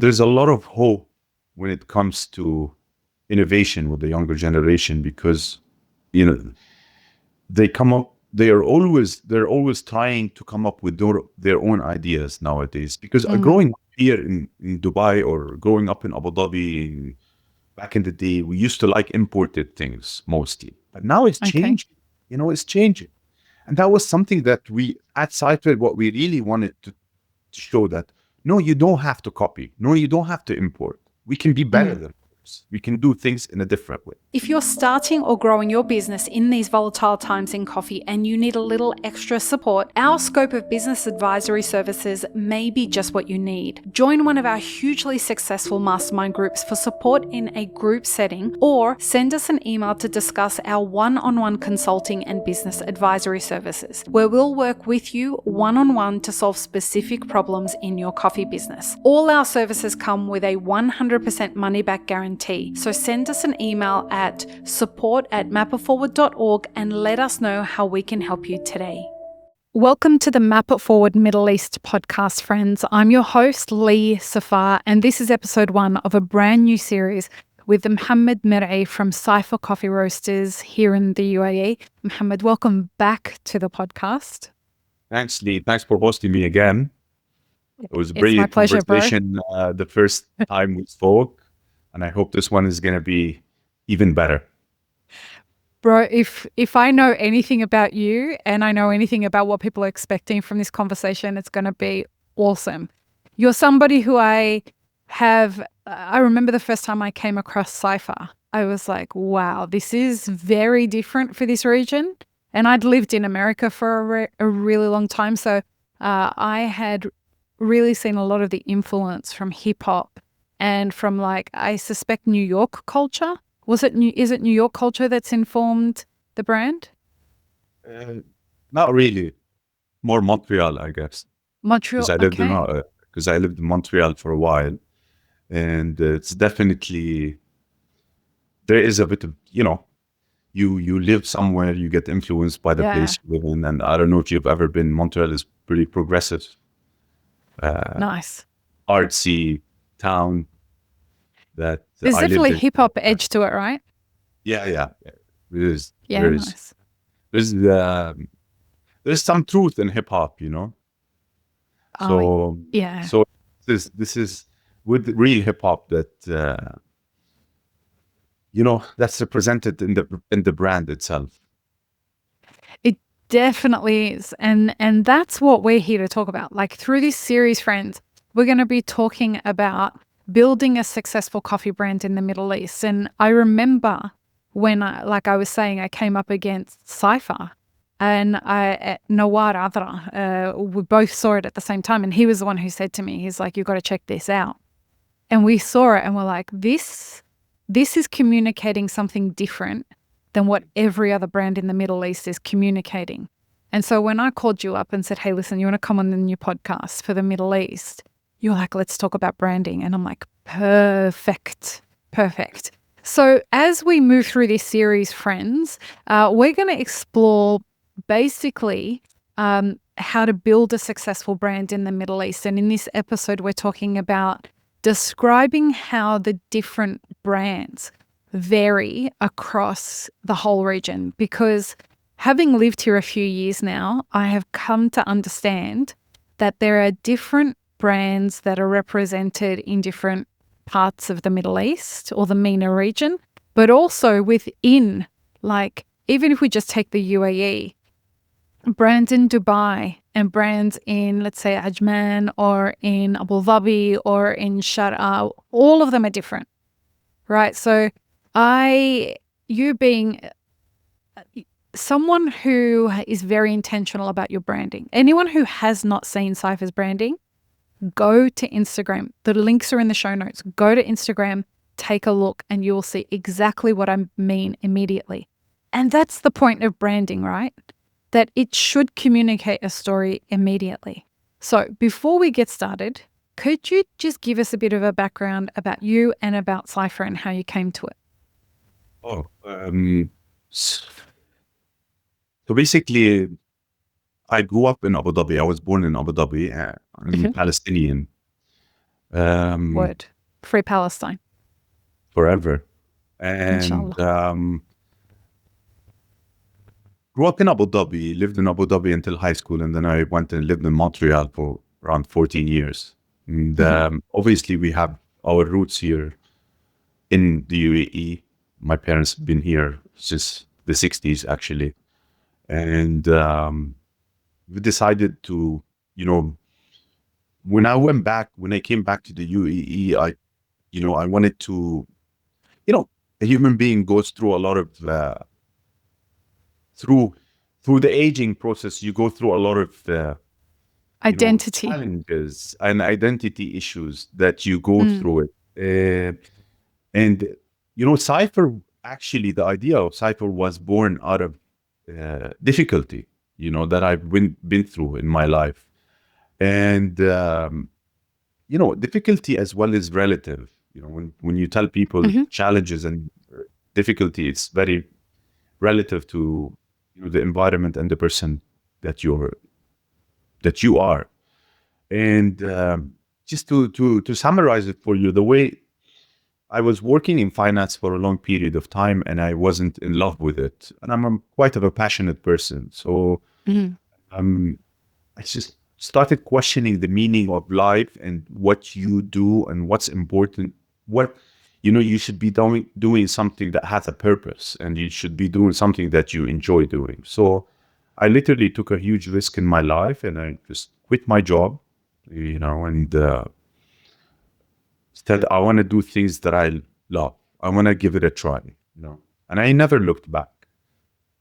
There's a lot of hope when it comes to innovation with the younger generation because, you know, they're always trying to come up with their own ideas nowadays. Because Mm, growing up here in Dubai or growing up in Abu Dhabi back in the day, we used to like imported things mostly. But now it's okay. changing. It's changing. And that was something that we at Cypher, what we really wanted to show that no, you don't have to copy. No, you don't have to import. We can be better Mm. than others. We can do things in a different way. If you're starting or growing your business in these volatile times in coffee and you need a little extra support, our scope of business advisory services may be just what you need. Join one of our hugely successful mastermind groups for support in a group setting, or send us an email to discuss our one-on-one consulting and business advisory services, where we'll work with you one-on-one to solve specific problems in your coffee business. All our services come with a 100% money-back guarantee, so send us an email at support@mapitforward.org and let us know how we can help you today. Welcome to the Map It Forward Middle East podcast, friends. I'm your host, Lee Safar, and this is episode 1 of a brand new series with Mohamad Merhi from Cypher Coffee Roasters here in the UAE. Mohamad, welcome back to the podcast. Thanks, Lee. Thanks for hosting me again. It was a It's my brilliant pleasure, bro. conversation the first time we spoke, and I hope this one is going to be even better. Bro, if I know anything about you and I know anything about what people are expecting from this conversation, it's going to be awesome. You're somebody who I remember the first time I came across Cypher, I was like, wow, this is very different for this region. And I'd lived in America for a really long time. So I had really seen a lot of the influence from hip hop and from, like, I suspect, New York culture. Is it New York culture that's informed the brand? Uh, Not really. More Montreal, I guess, because Montreal, okay. I lived in Montreal for a while, and it's definitely there is a bit of you live somewhere, you get influenced by the Yeah, place you live in, and I don't know if you've ever been. Montreal is pretty progressive, nice. artsy town that There's I lived definitely in. hip hop edge to it, right? Yeah. It is. Yeah, There is. nice. There's there's some truth in hip hop, Oh, So yeah. so this is with real hip hop that that's represented in the brand itself. It definitely is. And that's what we're here to talk about. Like, through this series, friends, we're going to be talking about building a successful coffee brand in the Middle East. And I remember when like I was saying, I came up against Cypher and Nawar Adra. We both saw it at the same time. And he was the one who said to me, he's like, you've got to check this out. And we saw it and we're like, this is communicating something different than what every other brand in the Middle East is communicating. And so when I called you up and said, hey, listen, you want to come on the new podcast for the Middle East? You're like, let's talk about branding. And I'm like, perfect. So as we move through this series, friends, we're going to explore basically how to build a successful brand in the Middle East. And in this episode, we're talking about describing how the different brands vary across the whole region, because having lived here a few years now, I have come to understand that there are different brands that are represented in different parts of the Middle East or the MENA region, but also within, like, even if we just take the UAE, brands in Dubai and brands in, let's say, Ajman or in Abu Dhabi or in Sharjah, all of them are different, right? So you being someone who is very intentional about your branding, anyone who has not seen Cypher's branding, go to Instagram. The links are in the show notes. Go to Instagram, take a look, and you will see exactly what I mean immediately. And that's the point of branding, right? That it should communicate a story immediately. So before we get started, could you just give us a bit of a background about you and about Cypher and how you came to it? Oh, so basically, I grew up in Abu Dhabi. I was born in Abu Dhabi. I'm Okay. Palestinian, Word. Free Palestine. Forever. And Inshallah. grew up in Abu Dhabi, lived in Abu Dhabi until high school, and then I went and lived in Montreal for around 14 years. And obviously, we have our roots here in the UAE. My parents have been here since the 60s, actually. And we decided to, when I came back to the UAE, I wanted to, a human being goes through a lot of, through the aging process, you go through a lot of Identity. challenges and identity issues that you go through it. And, Cypher, actually, the idea of Cypher was born out of difficulty, that I've been through in my life. And, difficulty as well is relative. When you tell people challenges and difficulty, it's very relative to the environment and the person that you are. And just to summarize it for you, the way I was working in finance for a long period of time, and I wasn't in love with it. And I'm quite of a passionate person, so I just started questioning the meaning of life and what you do and what's important. What you should be doing something that has a purpose, and you should be doing something that you enjoy doing. So I literally took a huge risk in my life, and I just quit my job, and said, I want to do things that I love. I want to give it a try, and I never looked back.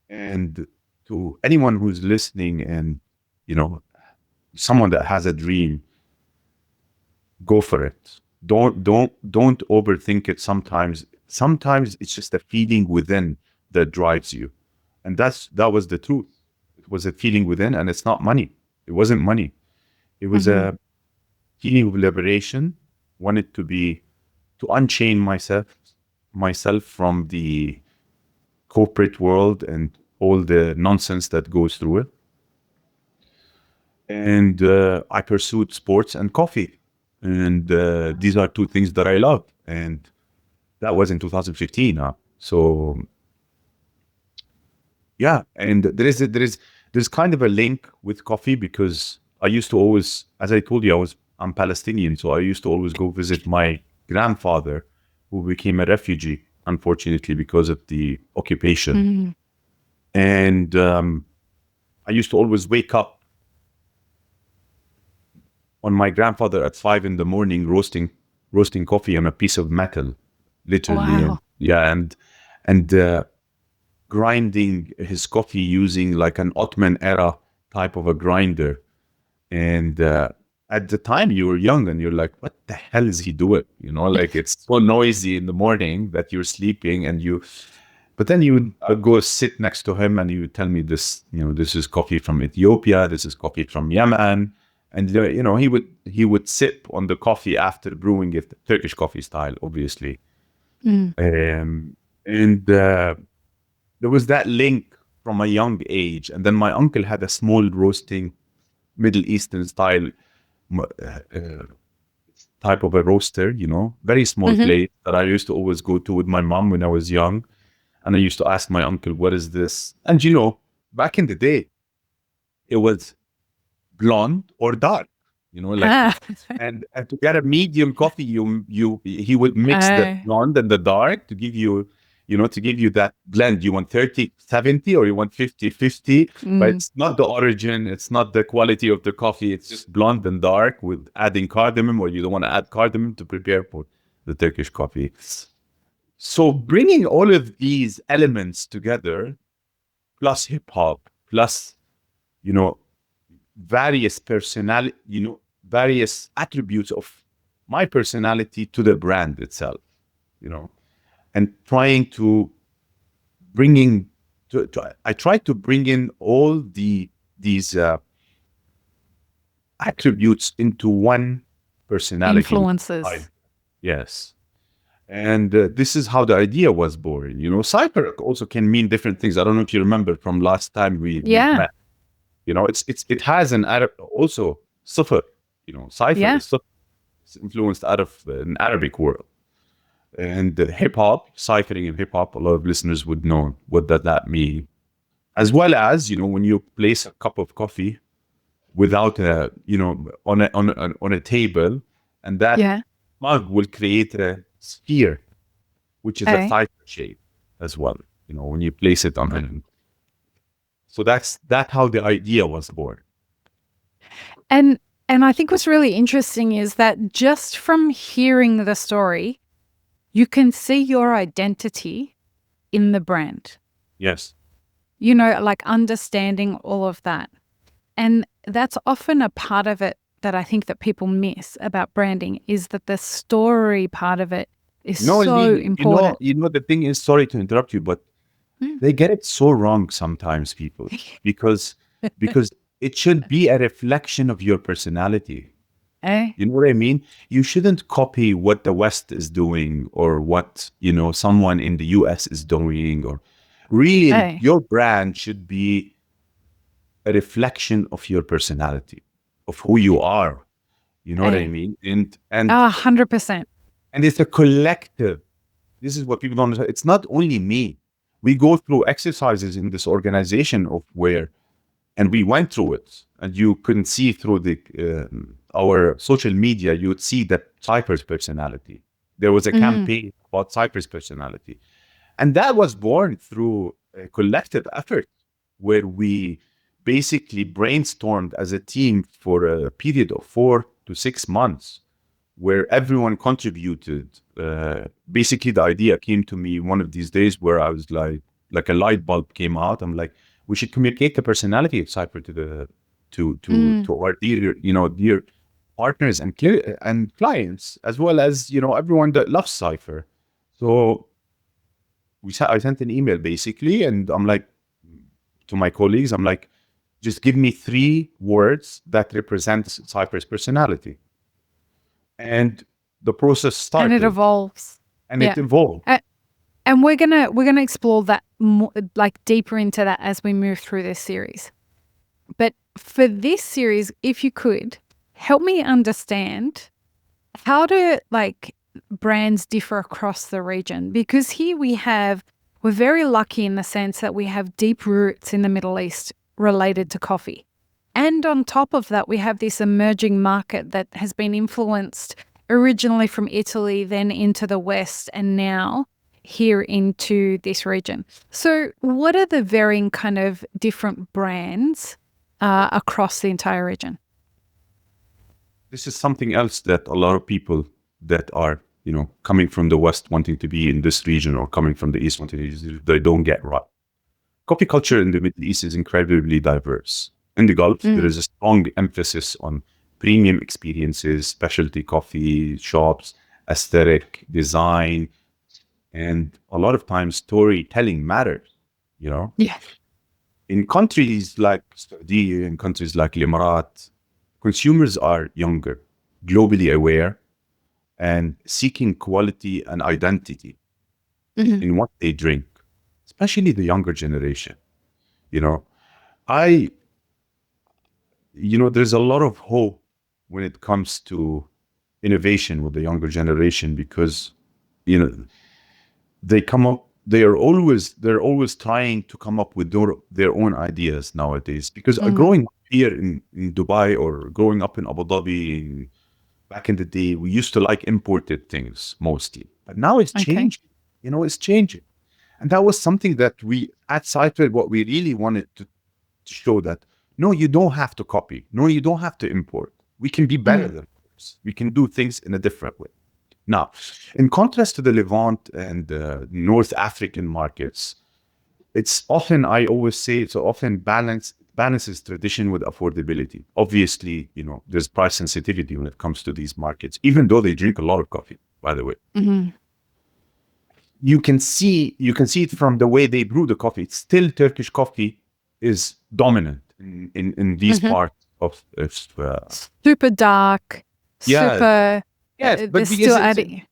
And to anyone who's listening and, someone that has a dream, go for it. Don't overthink it. Sometimes it's just a feeling within that drives you. And that was the truth. It was a feeling within, and it's not money. It wasn't money. It was a feeling of liberation. Wanted to unchain myself from the corporate world and all the nonsense that goes through it. And I pursued sports and coffee. And these are two things that I love. And that was in 2015. So yeah, and there's kind of a link with coffee, because I used to always, as I told you, I'm Palestinian, so I used to always go visit my grandfather, who became a refugee, unfortunately, because of the occupation. And I used to always wake up on my grandfather at 5 a.m, roasting coffee on a piece of metal, literally. Wow. And grinding his coffee using like an Ottoman era type of a grinder. And at the time, you were young and you're like, what the hell is he doing? Like, it's so noisy in the morning that you're sleeping, but then you would go sit next to him and you would tell me this, this is coffee from Ethiopia, this is coffee from Yemen. And, he would sip on the coffee after brewing it, Turkish coffee style, obviously. And there was that link from a young age. And then my uncle had a small roasting Middle Eastern style type of a roaster, very small place that I used to always go to with my mom when I was young. And I used to ask my uncle, what is this? And back in the day, it was blonde or dark, and to get a medium coffee, he would mix the blonde and the dark to give you that blend. You want 30-70 or you want 50-50, but it's not the origin, it's not the quality of the coffee, it's just blonde and dark with adding cardamom, or you don't want to add cardamom to prepare for the Turkish coffee. So bringing all of these elements together, plus hip hop, plus, various various attributes of my personality to the brand itself, and trying to I tried to bring in all these attributes into one personality. Influences. Yes. And this is how the idea was born. Cypher also can mean different things. I don't know if you remember from last time we met. It has an Arab also, Cypher. Cypher is Cypher. It's influenced out of an Arabic world. And hip hop, ciphering and hip hop, a lot of listeners would know what does that mean. As well as, when you place a cup of coffee without on a table, and that Yeah. mug will create a sphere, which is a Okay. cipher shape as well. When you place it on it. So that's how the idea was born. And I think what's really interesting is that just from hearing the story, you can see your identity in the brand. Yes. Like understanding all of that. And that's often a part of it that I think that people miss about branding, is that the story part of it is No, so Lee, important. the thing is, sorry to interrupt you, but they get it so wrong sometimes, people, because it should be a reflection of your personality. Eh? You know what I mean? You shouldn't copy what the West is doing or what, someone in the US is doing, or really Eh? your brand should be a reflection of your personality, of who you are. You know what I mean? And 100%. and it's a collective. This is what people don't understand. It's not only me. We go through exercises in this organization and we went through it, and you couldn't see through our social media. You would see that Cypher's personality. There was a campaign about Cypher's personality, and that was born through a collective effort where we basically brainstormed as a team for a period of 4 to 6 months, where everyone contributed. Basically, the idea came to me one of these days where I was like a light bulb came out. I'm like, we should communicate the personality of Cypher to our dear partners and clients, as well as everyone that loves Cypher. So I sent an email basically, and I'm like to my colleagues, I'm like, just give me 3 words that represent Cypher's personality. And the process started. And it evolves. It evolved. And we're gonna explore that more, like deeper into that as we move through this series. But for this series, if you could help me understand, how do brands differ across the region? Because here we're very lucky in the sense that we have deep roots in the Middle East related to coffee. And on top of that, we have this emerging market that has been influenced originally from Italy, then into the West, and now here into this region. So what are the varying kind of different brands across the entire region? This is something else that a lot of people that are, coming from the West wanting to be in this region, or coming from the East wanting to be, they don't get right. Coffee culture in the Middle East is incredibly diverse. In the Gulf, there is a strong emphasis on premium experiences, specialty coffee shops, aesthetic, design, and a lot of times storytelling matters, Yeah. In countries like Saudi, in countries like the Emirates, consumers are younger, globally aware, and seeking quality and identity in what they drink, especially the younger generation. There's a lot of hope when it comes to innovation with the younger generation, because, they're always trying to come up with their own ideas nowadays. Because growing up here in Dubai, or growing up in Abu Dhabi, back in the day, we used to like imported things mostly. But now it's changing. It's changing. And that was something that we at Cypher, what we really wanted to show, that no, you don't have to copy. No, you don't have to import. We can be better than others. We can do things in a different way. Now, in contrast to the Levant and North African markets, it's often, I always say, it's often balances tradition with affordability. Obviously, there's price sensitivity when it comes to these markets, even though they drink a lot of coffee, by the way. You can see it from the way they brew the coffee. It's still Turkish coffee is dominant in these parts of super dark, super. Yes, but still adding.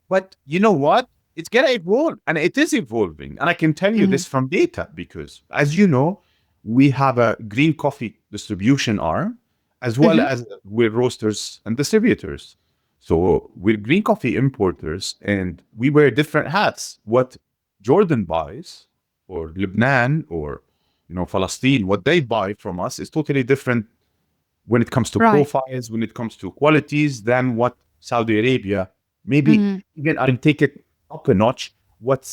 But you know what? It's gonna evolve, and it is evolving. And I can tell you this from data, because, as you know, we have a green coffee distribution arm, as well as we're roasters and distributors. So we're green coffee importers, and we wear different hats. What Jordan buys, or Lebanon, or Palestine, what they buy from us is totally different when it comes to profiles, when it comes to qualities, than what Saudi Arabia, maybe even I'll take it up a notch. What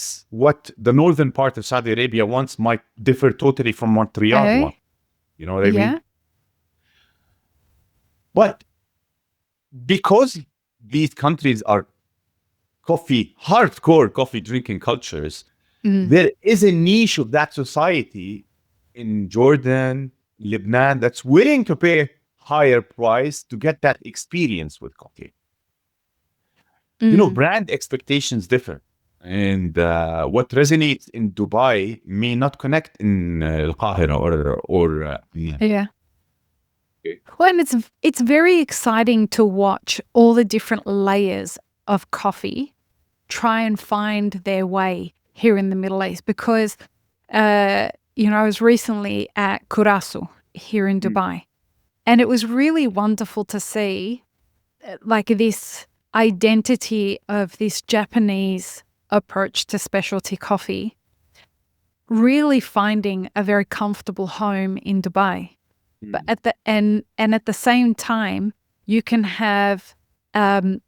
the northern part of Saudi Arabia wants might differ totally from Montreal one. You know what I mean? But because these countries are hardcore coffee drinking cultures, there is a niche of that society in Jordan, Lebanon, that's willing to pay a higher price to get that experience with coffee. Brand expectations differ. And what resonates in Dubai may not connect in Al-Qahira or yeah. Well, and it's very exciting to watch all the different layers of coffee try and find their way here in the Middle East, because I was recently at Curaçao here in Dubai, and it was really wonderful to see like this identity of this Japanese approach to specialty coffee really finding a very comfortable home in Dubai. But at the same time, you can have a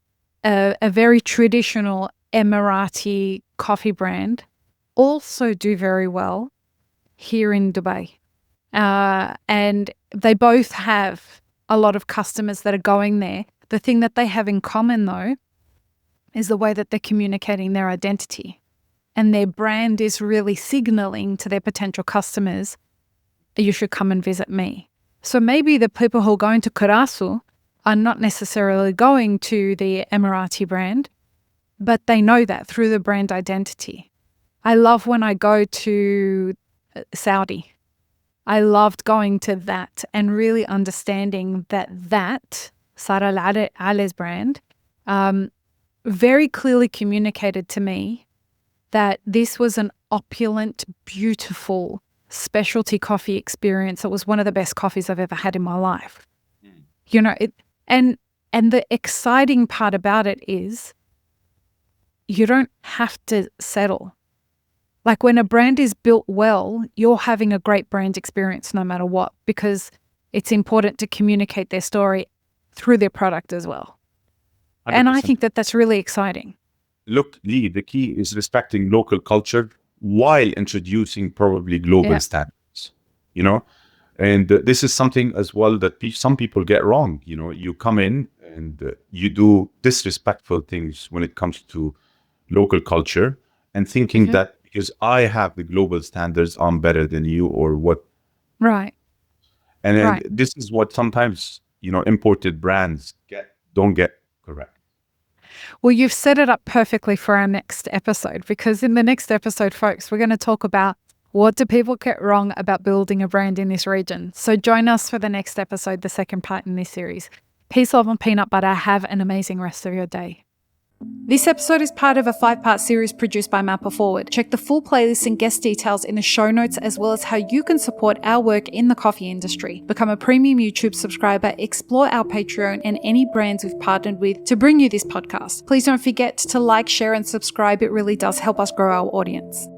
very traditional Emirati coffee brand also do very well here in Dubai. And they both have a lot of customers that are going there. The thing that they have in common, though, is the way that they're communicating their identity. And their brand is really signaling to their potential customers, you should come and visit me. So maybe the people who are going to Curaçao are not necessarily going to the Emirati brand, but they know that through the brand identity. I love when I go to Saudi. I loved going to that and really understanding that Sara Al-Ale's brand very clearly communicated to me that this was an opulent, beautiful specialty coffee experience. It was one of the best coffees I've ever had in my life. And the exciting part about it is you don't have to settle. Like when a brand is built well, you're having a great brand experience no matter what, because it's important to communicate their story through their product as well. 100%. And I think that that's really exciting. Look, Lee, the key is respecting local culture while introducing probably global standards, And this is something as well that some people get wrong. You come in and you do disrespectful things when it comes to local culture and thinking that because I have the global standards, I'm better than you or what. Right. And this is what sometimes, imported brands don't get correct. Well, you've set it up perfectly for our next episode, because in the next episode, folks, we're going to talk about what do people get wrong about building a brand in this region. So join us for the next episode, the second part in this series. Peace, love, and peanut butter. Have an amazing rest of your day. This episode is part of a 5-part series produced by Mapper Forward. Check the full playlist and guest details in the show notes, as well as how you can support our work in the coffee industry. Become a premium YouTube subscriber, explore our Patreon and any brands we've partnered with to bring you this podcast. Please don't forget to like, share, and subscribe. It really does help us grow our audience.